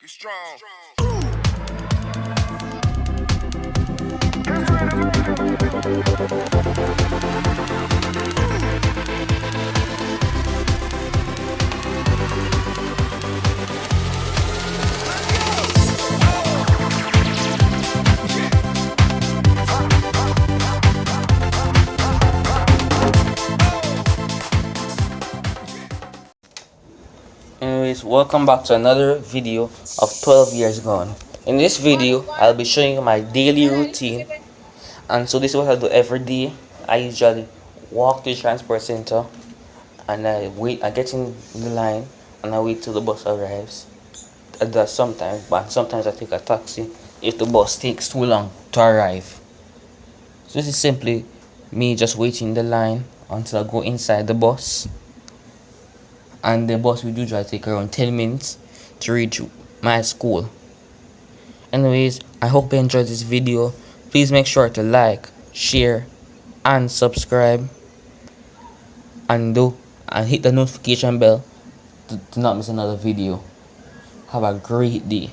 Get strong. Anyways, welcome back to another video of 12 years gone. In this video, I'll be showing you my daily routine. And so this is what I do every day. I usually walk to the transport center and I get in the line and I wait till the bus arrives. I do that sometimes, but sometimes I take a taxi if the bus takes too long to arrive. So this is simply me just waiting in the line until I go inside the bus. And the bus will usually take around 10 minutes to reach my school. Anyways, I hope you enjoyed this video. Please make sure to like, share, and subscribe, and hit the notification bell to not miss another video. Have a great day.